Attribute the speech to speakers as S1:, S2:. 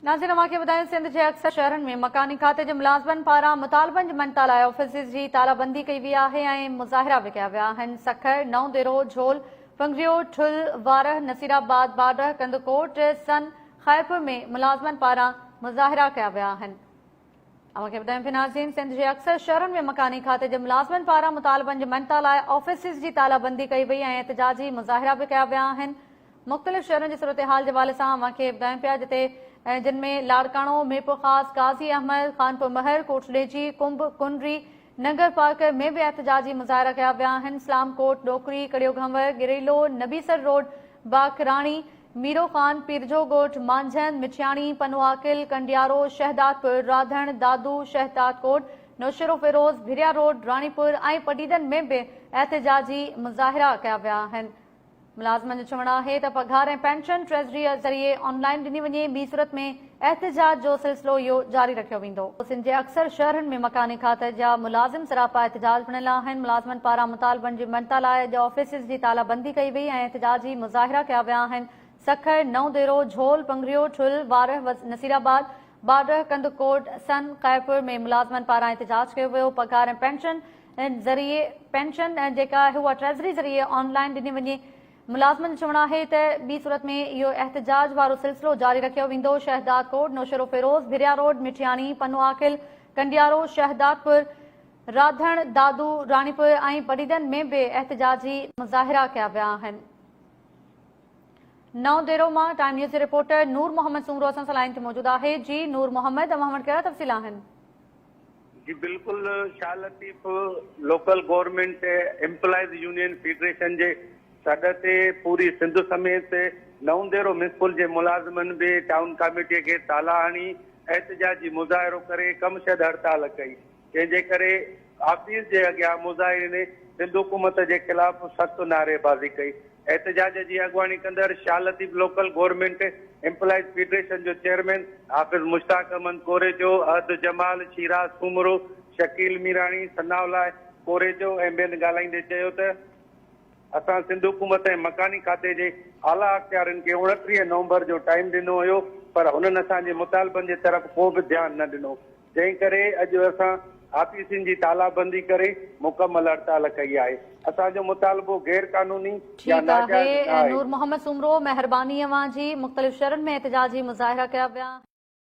S1: नाज़रीन अवांखे ॿुधायूं सिंध जे अक्सर शहरनि में मकानी खाते जे मुलाज़िमनि पारां मुतालबनि जी मनता लाइ ऑफिसिस जी तालाबंदी कई वई आहे ऐं मुज़ाहिरा बि कया विया आहिनि। सखर, नओं देरो, झोल, पंगरियो, ठुल, वारह, नसीराबाद, बाडर, कंदकोट, सन, खैरपुर में मुलाज़िमनि पारां मुज़ाहिरा कया विया आहिनि। अवांखे ॿुधायूं पिया नाज़रीन सिंध जे अक्सर शहरनि में मकानी खाते जे मुलाज़िमनि पारां मुतालबनि जी मनता लाइ ऑफिसिस जी तालाबंदी कई वई ऐं एहतिजाजी मुज़ाहिरा बि कया विया आहिनि। मुख़्तलिफ़ शहरनि जी सूरत हाल जे हवाले सां अवांखे ॿुधायूं पिया जिते जिनमें लाड़काणो, मीरपुर ख़ास, गाज़ी अहमद, खानपुर महर, कोटलेजी, कुंभ, कुंडरी, नगर पार्क में भी एहतजाजी मुज़ाहिरा कया विया आहिनि। इस्लामकोट, डोकरी, कड़ियो घंवर, गिरेलो, नबीसर रोड, बाखराणी, मीरो खान, पीरजो गोठ, मांझन, मिठियाणी, पनुआकिल, कंडियारो, शहदादपुर, राधण, दादू, शहदादकोट, नौशरो फिरोज, भिरिया रोड, रानीपुर ऐं पटीदन में भी एहतजाजी मुज़ाहिरा कया विया आहिनि। मुलाज़िमनि जो चवणु आहे त पघार ऐं पेंशन ट्रेज़री ज़रिए ऑनलाइन ॾिनी वञे, ॿी सूरत में एहतिजाज जो सिलसिलो इहो जारी रखियो वेंदो। सिंध जे अक्सर शहरनि में मकानी खाते जा मुलाज़िम सरापा एहतिजाज बणियल आहिनि। मुलाज़िमनि पारां मुतालबनि जी मनता लाइ अॼु ऑफिसिस जी तालाबंदी कई वई ऐं एहतिजाजी मुज़ाहिरा कया विया आहिनि। सखर, नओं देरो, झोल, पंगरियो, ठुल, वारह, नसीराबाद, बाडर, कंदकोट, सन, खैरपुर में मुलाज़िमनि पारां एहतिजाज कयो वियो। पघार ऐं पेंशन जेका उहा ट्रेज़री ज़रिए ऑनलाइन ॾिनी वञे। मुलाज़िमनि जो चवणु आहे त ॿी सूरत में इहो एहतिजाज वारो सिलसिलो जारी रखियो वेंदो। शहदादकोट, नौशरो फिरोज, भिरिया रोड, मिठियाणी, पनुआकिल, कंडियारो, शहदादपुर, राधण, दादू, रानीपुर ऐं पटीदन में भी एहतिजाजी मुज़ाहिरा कया विया आहिनि। नओं देरो मां टाइम न्यूज़ जे रिपोर्टर नूर मोहम्मद सूमरो असां सां लाइन ते मौजूद आहे। जी नूर मोहम्मद, कहिड़ा तफ़सील आहिनि?
S2: जी बिल्कुल, Shah Latif local government employees union federation जे सॾ ते पूरी सिंध समेत नओं देरो म्यूनिसिपल जे मुलाज़िमनि बि टाउन कमेटीअ खे ताला हणी एहतिजाजी मुज़ाहिरो करे कमशद हड़ताल कई, जंहिंजे करे ऑफिस जे अॻियां मुज़ाहिरीन सिंध हुकूमत जे ख़िलाफ़ सख़्तु नारेबाज़ी कई। एहतिजाज जी अॻुवाणी कंदड़ Shah Latif local government employees federation जो चेयरमैन हाफ़िज़ मुश्ताक अहमद कोरेजो, अहद जमाल, शिराज सूमरो, शकील मीराणी, सनाउल्लाह कोरेजो ऐं ॿियनि ॻाल्हाईंदे चयो त असां सिंध हुकूमत ऐं मकानी खाते जे आला अख़्तियारनि खे 29 नवंबर जो टाइम ॾिनो हुयो, पर हुननि असांजे मुतालबनि जे तरफ़ को बि ध्यानु न ॾिनो, जंहिं करे अॼु असां ऑफिसनि जी तालाबंदी करे मुकमल हड़ताल कई आहे। असांजो मुतालबो गैर कानूनी या नाजाइज़ आहे।
S1: नूर मोहम्मद सूमरो, महिरबानी अवां जी। मुख़्तलिफ़ शहरनि में एहतिजाजी मुज़ाहिरा कया विया।